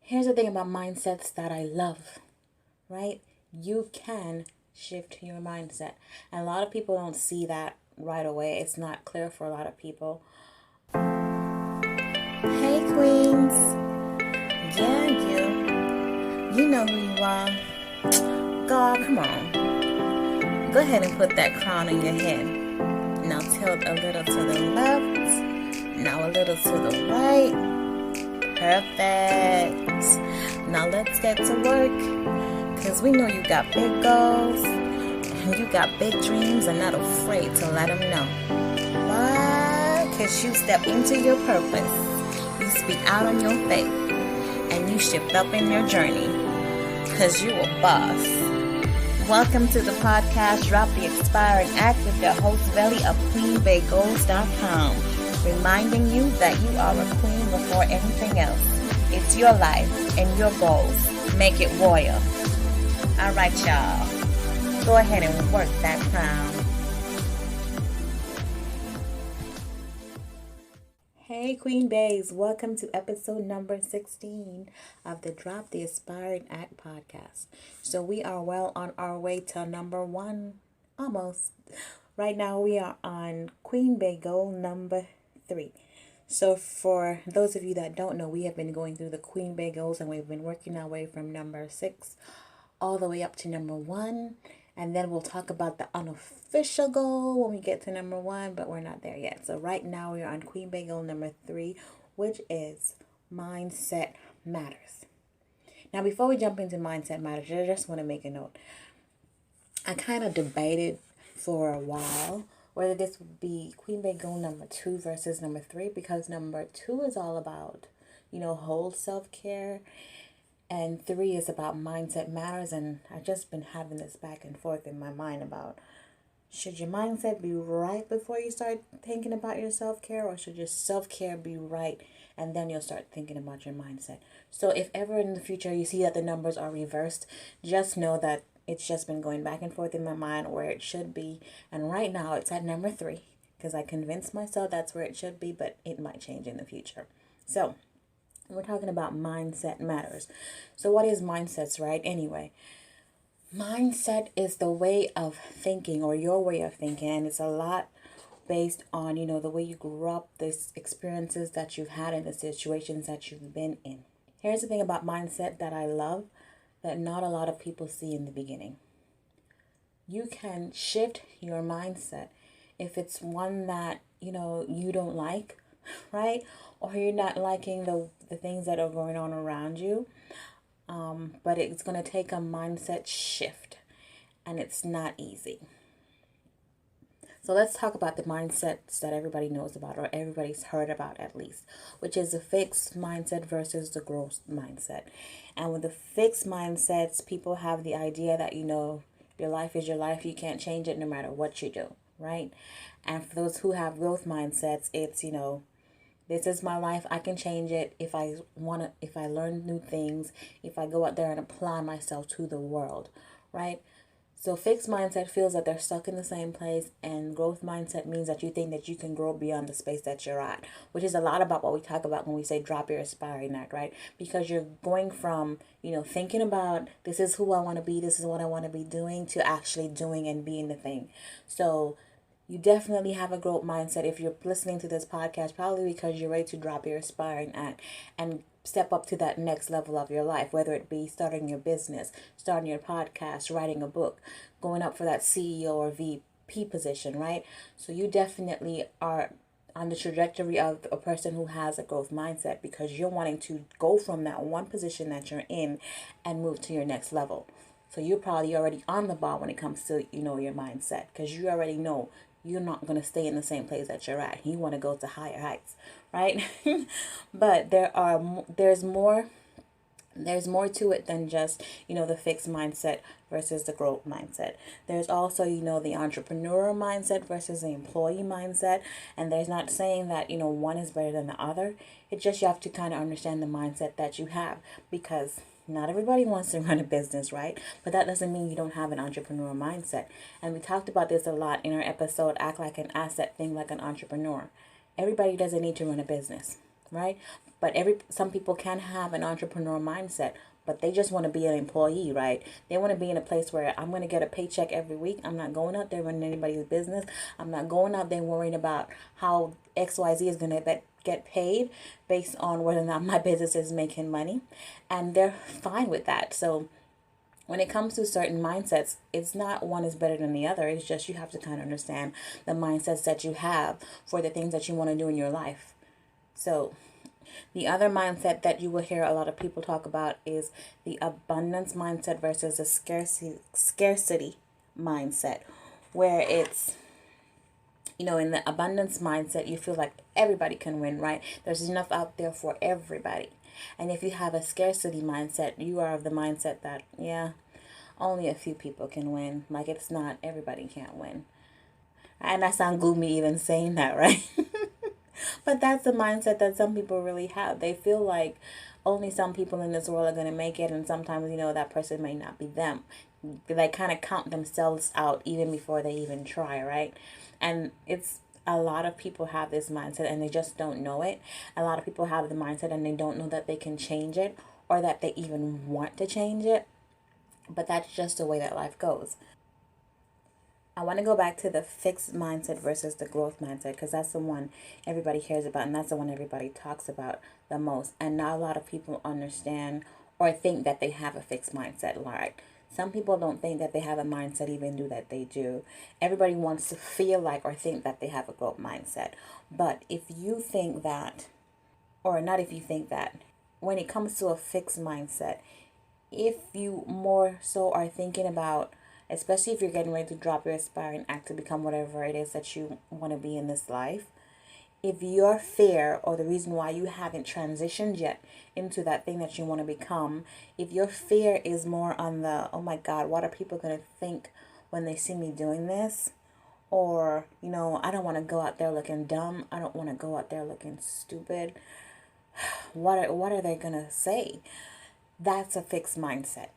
Here's the thing about mindsets that I love, right? You can shift your mindset. And a lot of people don't see that right away. It's not clear for a lot of people. Hey, queens. Yeah, you know who you are. God, come on. Go ahead and put that crown on your head. Now tilt a little to the left. Now a little to the right. Perfect. Now let's get to work. Because we know you got big goals. And you got big dreams and not afraid to let them know. Why? Because you step into your purpose. You speak out on your faith. And you shift up in your journey. Because you a boss. Welcome to the podcast, Drop the Expiring Act with your host, Belly of QueenBaeGoals.com, reminding you that you are a queen before anything else. It's your life and your goals. Make it royal. All right, y'all. Go ahead and work that crown. Hey, Queen Baes. Welcome to episode number 16 of the Drop the Aspiring Act podcast. So we are well on our way to number 1, almost. Right now we are on Queen Bae goal number 3. So for those of you that don't know, we have been going through the Queen Bae goals and we've been working our way from number 6 all the way up to number 1. And then we'll talk about the unofficial goal when we get to number 1, but we're not there yet. So right now we are on Queen Bae goal number 3, which is mindset matters. Now, before we jump into mindset matters, I just want to make a note. I kind of debated for a while whether this would be Queen Bae goal number 2 versus number 3, because number 2 is all about, whole self-care. And 3 is about mindset matters, and I've just been having this back and forth in my mind about, should your mindset be right before you start thinking about your self-care, or should your self-care be right and then you'll start thinking about your mindset? So if ever in the future you see that the numbers are reversed, just know that it's just been going back and forth in my mind where it should be. And right now it's at number 3 because I convinced myself that's where it should be, but it might change in the future. So we're talking about mindset matters. So what is mindsets, right? Anyway, mindset is the way of thinking, or your way of thinking. And it's a lot based on, the way you grew up, the experiences that you've had and the situations that you've been in. Here's the thing about mindset that I love that not a lot of people see in the beginning. You can shift your mindset if it's one that, you don't like, right? Or you're not liking the things that are going on around you. But it's going to take a mindset shift, and it's not easy. So let's talk about the mindsets that everybody knows about, or everybody's heard about at least, which is the fixed mindset versus the growth mindset. And with the fixed mindsets, people have the idea that, your life is your life. You can't change it no matter what you do, right? And for those who have growth mindsets, it's, this is my life. I can change it if I learn new things, if I go out there and apply myself to the world, right? So fixed mindset feels that they're stuck in the same place, and growth mindset means that you think that you can grow beyond the space that you're at, which is a lot about what we talk about when we say drop your aspiring act, right? Because you're going from, thinking about this is who I want to be, this is what I want to be doing, to actually doing and being the thing. So you definitely have a growth mindset if you're listening to this podcast, probably because you're ready to drop your aspiring act and step up to that next level of your life, whether it be starting your business, starting your podcast, writing a book, going up for that CEO or VP position, right? So you definitely are on the trajectory of a person who has a growth mindset, because you're wanting to go from that one position that you're in and move to your next level. So you're probably already on the ball when it comes to, your mindset, because you already know you're not going to stay in the same place that you're at. You want to go to higher heights, right? But there's more to it than just, the fixed mindset versus the growth mindset. There's also, the entrepreneur mindset versus the employee mindset. And there's not saying that, one is better than the other. It's just you have to kind of understand the mindset that you have, because not everybody wants to run a business, right? But that doesn't mean you don't have an entrepreneur mindset. And we talked about this a lot in our episode, Act Like an Asset, Think Like an Entrepreneur. Everybody doesn't need to run a business. right? But some people can have an entrepreneur mindset, but they just want to be an employee, right? They want to be in a place where I'm going to get a paycheck every week. I'm not going out there running anybody's business. I'm not going out there worrying about how XYZ is going to get paid based on whether or not my business is making money. And they're fine with that. So when it comes to certain mindsets, it's not one is better than the other. It's just you have to kind of understand the mindsets that you have for the things that you want to do in your life. So the other mindset that you will hear a lot of people talk about is the abundance mindset versus the scarcity mindset, where it's, in the abundance mindset, you feel like everybody can win, right? There's enough out there for everybody. And if you have a scarcity mindset, you are of the mindset that, yeah, only a few people can win. Like, it's not, everybody can't win. And I sound gloomy even saying that, right? But that's the mindset that some people really have. They feel like only some people in this world are going to make it, and sometimes, that person may not be them. They kind of count themselves out even before they even try, right? And it's a lot of people have this mindset and they just don't know it. A lot of people have the mindset and they don't know that they can change it or that they even want to change it. But that's just the way that life goes. I want to go back to the fixed mindset versus the growth mindset, because that's the one everybody hears about and that's the one everybody talks about the most. And not a lot of people understand or think that they have a fixed mindset. Like, some people don't think that they have a mindset, even do that they do. Everybody wants to feel like or think that they have a growth mindset. But if you think that, or not if you think that, when it comes to a fixed mindset, if you more so are thinking about, especially if you're getting ready to drop your aspiring act to become whatever it is that you want to be in this life, if your fear or the reason why you haven't transitioned yet into that thing that you want to become, if your fear is more on the, oh my God, what are people going to think when they see me doing this? Or, I don't want to go out there looking dumb. I don't want to go out there looking stupid. What are they going to say? That's a fixed mindset.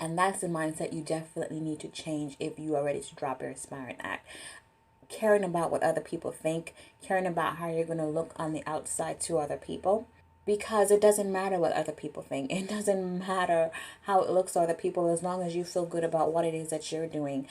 And that's the mindset you definitely need to change if you are ready to drop your aspiring act. Caring about what other people think, caring about how you're going to look on the outside to other people. Because it doesn't matter what other people think. It doesn't matter how it looks to other people as long as you feel good about what it is that you're doing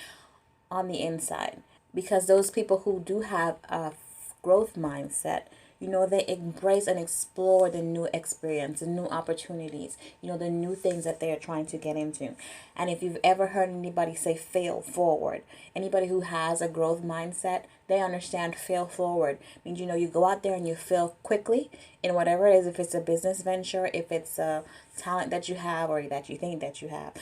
on the inside. Because those people who do have a growth mindset, they embrace and explore the new experience, the new opportunities, the new things that they are trying to get into. And if you've ever heard anybody say fail forward, anybody who has a growth mindset, they understand fail forward means, you go out there and you fail quickly in whatever it is, if it's a business venture, if it's a talent that you have or that you think that you have.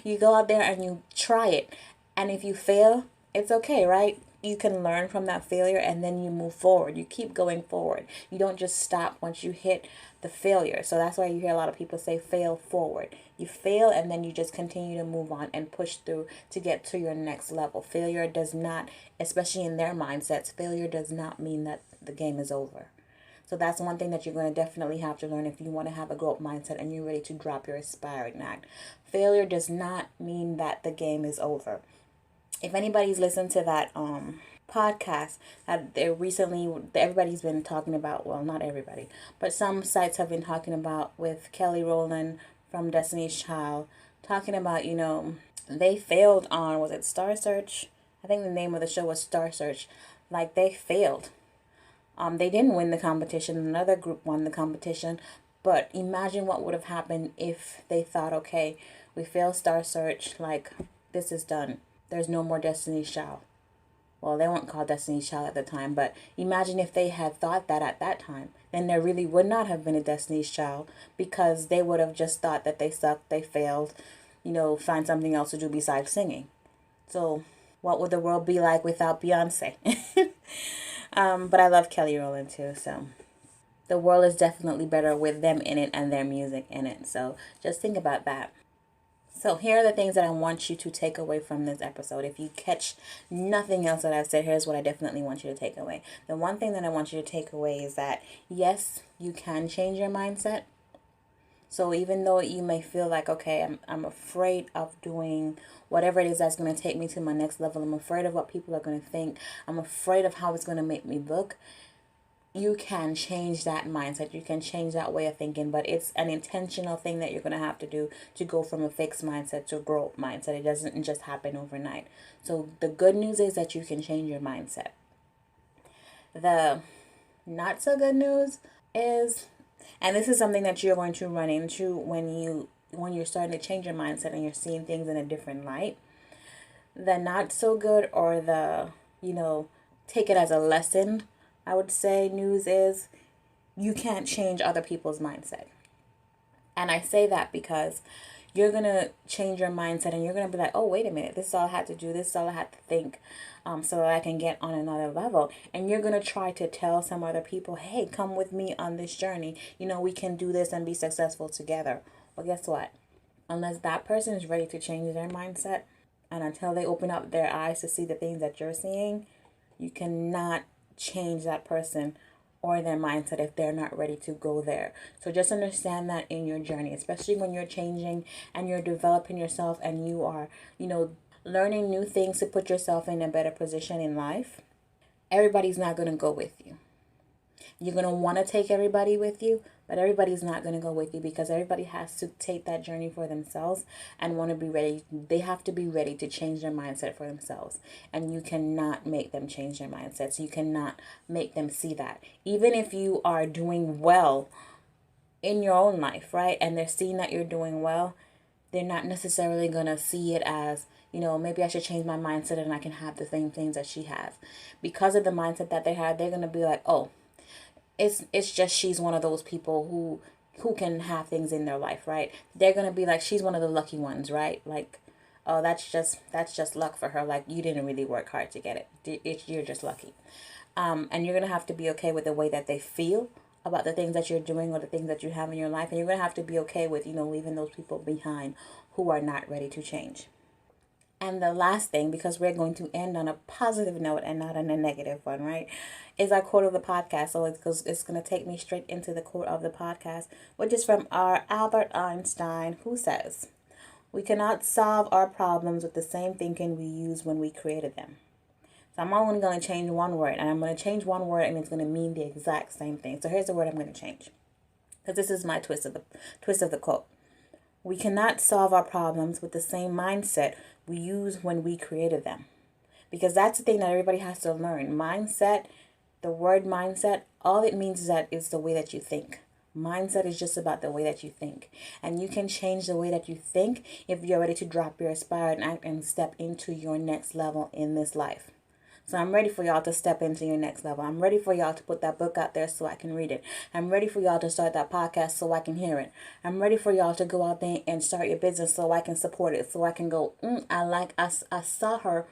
You go out there and you try it. And if you fail, it's okay, right? You can learn from that failure and then you move forward. You keep going forward. You don't just stop once you hit the failure. So that's why you hear a lot of people say fail forward. You fail and then you just continue to move on and push through to get to your next level. Failure does not, especially in their mindsets, failure does not mean that the game is over. So that's one thing that you're going to definitely have to learn if you want to have a growth mindset and you're ready to drop your aspiring act. Failure does not mean that the game is over. If anybody's listened to that podcast that they recently, everybody's been talking about, well, not everybody, but some sites have been talking about with Kelly Rowland from Destiny's Child, talking about, they failed on, was it Star Search? I think the name of the show was Star Search. Like, they failed. They didn't win the competition. Another group won the competition. But imagine what would have happened if they thought, okay, we failed Star Search, like, this is done. There's no more Destiny's Child. Well, they weren't called Destiny's Child at the time, but imagine if they had thought that at that time, then there really would not have been a Destiny's Child, because they would have just thought that they sucked, they failed, find something else to do besides singing. So what would the world be like without Beyonce? But I love Kelly Rowland too, so the world is definitely better with them in it and their music in it. So just think about that. So here are the things that I want you to take away from this episode. If you catch nothing else that I've said, here's what I definitely want you to take away. The one thing that I want you to take away is that, yes, you can change your mindset. So even though you may feel like, okay, I'm afraid of doing whatever it is that's going to take me to my next level. I'm afraid of what people are going to think. I'm afraid of how it's going to make me look. you can change that mindset. You can change that way of thinking, but it's an intentional thing that you're going to have to do to go from a fixed mindset to a growth mindset. It doesn't just happen overnight. So the good news is that you can change your mindset. The not so good news is, and this is something that you're going to run into when you're starting to change your mindset and you're seeing things in a different light. The not so good, or the, take it as a lesson, I would say, news is you can't change other people's mindset. And I say that because you're going to change your mindset and you're going to be like, oh, wait a minute, this is all I had to do. This is all I had to think, so that I can get on another level. And you're going to try to tell some other people, hey, come with me on this journey. We can do this and be successful together. Well, guess what? Unless that person is ready to change their mindset, and until they open up their eyes to see the things that you're seeing, you cannot change that person or their mindset if they're not ready to go there. So just understand that in your journey, especially when you're changing and you're developing yourself and you are, learning new things to put yourself in a better position in life, everybody's not going to go with you. You're going to want to take everybody with you, but everybody's not going to go with you, because everybody has to take that journey for themselves and want to be ready. They have to be ready to change their mindset for themselves. And you cannot make them change their mindsets. You cannot make them see that. Even if you are doing well in your own life, right? And they're seeing that you're doing well, they're not necessarily going to see it as, maybe I should change my mindset and I can have the same things that she has. Because of the mindset that they have, they're going to be like, oh, it's just she's one of those people who can have things in their life, right? They're gonna be like, she's one of the lucky ones, right? Like, oh, that's just luck for her. Like, you didn't really work hard to get it. You're just lucky. And you're gonna have to be okay with the way that they feel about the things that you're doing or the things that you have in your life, and you're gonna have to be okay with leaving those people behind who are not ready to change. And the last thing, because we're going to end on a positive note and not on a negative one, right, is our quote of the podcast. So it's going to take me straight into the quote of the podcast, which is from our Albert Einstein, who says, "We cannot solve our problems with the same thinking we used when we created them." So I'm only going to change one word, and I'm going to change one word, and it's going to mean the exact same thing. So here's the word I'm going to change, because this is my twist of the quote. We cannot solve our problems with the same mindset we used when we created them. Because that's the thing that everybody has to learn. Mindset, the word mindset, all it means is that it's the way that you think. Mindset is just about the way that you think. And you can change the way that you think if you're ready to drop your aspire and act and step into your next level in this life. So I'm ready for y'all to step into your next level. I'm ready for y'all to put that book out there so I can read it. I'm ready for y'all to start that podcast so I can hear it. I'm ready for y'all to go out there and start your business so I can support it. So I can go, I saw her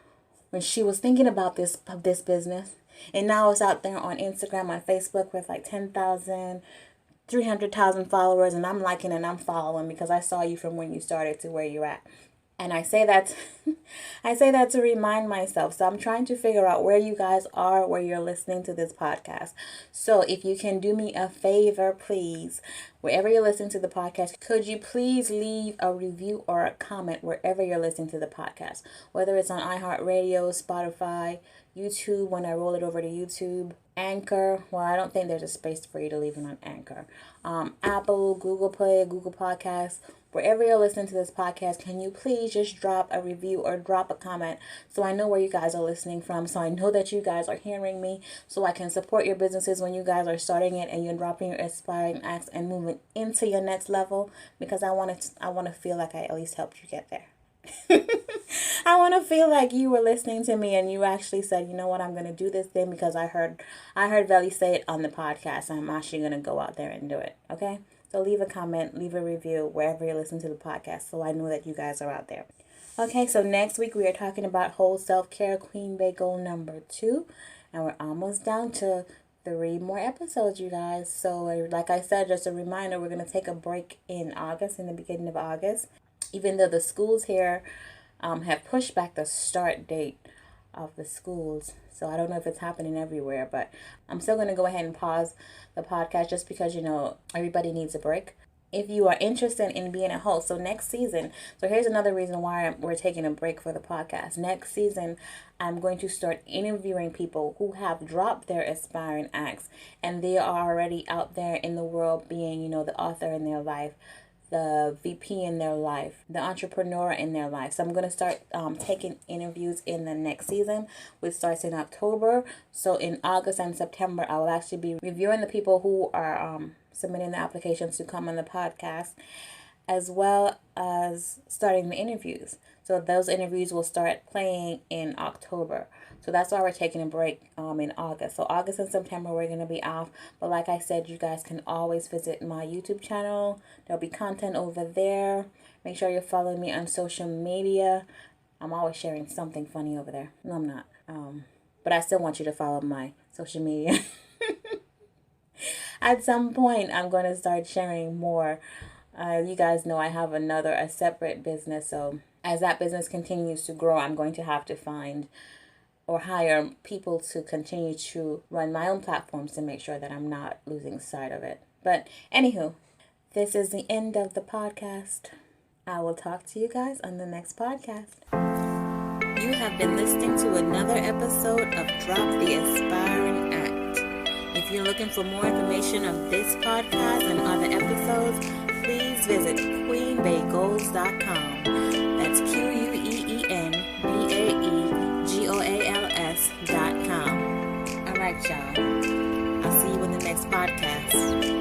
when she was thinking about this business. And now it's out there on Instagram, on Facebook with like 10,000, 300,000 followers. And I'm liking and I'm following because I saw you from when you started to where you're at. And I say that to remind myself. So I'm trying to figure out where you guys are, where you're listening to this podcast. So if you can do me a favor, please, wherever you're listening to the podcast, could you please leave a review or a comment wherever you're listening to the podcast? Whether it's on iHeartRadio, Spotify, YouTube, when I roll it over to YouTube, Anchor. Well, I don't think there's a space for you to leave it on Anchor. Apple, Google Play, Google Podcasts. Wherever you're listening to this podcast, can you please just drop a review or drop a comment so I know where you guys are listening from, so I know that you guys are hearing me, so I can support your businesses when you guys are starting it and you're dropping your inspiring acts and moving into your next level, because I want to feel like I at least helped you get there. I want to feel like you were listening to me and you actually said, you know what, I'm going to do this thing because I heard Veli say it on the podcast. I'm actually going to go out there and do it. Okay? So leave a comment, leave a review wherever you're listening to the podcast so I know that you guys are out there. Okay, so next week we are talking about whole self-care, Queen Bee goal number 2. And we're almost down to 3 more episodes, you guys. So like I said, just a reminder, we're going to take a break in August, in the beginning of August. Even though the schools here have pushed back the start date of the schools. So I don't know if it's happening everywhere, but I'm still going to go ahead and pause the podcast just because, everybody needs a break. if you are interested in being a host. So next season, so here's another reason why we're taking a break for the podcast. Next season, I'm going to start interviewing people who have dropped their aspiring acts and they are already out there in the world being, the author in their life, the VP in their life, the entrepreneur in their life. So I'm going to start taking interviews in the next season, which starts in October. So in August and September, I will actually be reviewing the people who are submitting the applications to come on the podcast, as well as starting the interviews. So those interviews will start playing in October. So that's why we're taking a break in August. So August and September, we're going to be off. But like I said, you guys can always visit my YouTube channel. There'll be content over there. Make sure you're following me on social media. I'm always sharing something funny over there. No, I'm not. But I still want you to follow my social media. At some point, I'm going to start sharing more. You guys know I have a separate business. So as that business continues to grow, I'm going to have to find or hire people to continue to run my own platforms to make sure that I'm not losing sight of it. But anywho, this is the end of the podcast. I will talk to you guys on the next podcast. You have been listening to another episode of Drop the Aspiring Act. If you're looking for more information of this podcast and other episodes, please visit queenbaegoals.com. That's QueenBaeGoals.com. All right, y'all. I'll see you in the next podcast.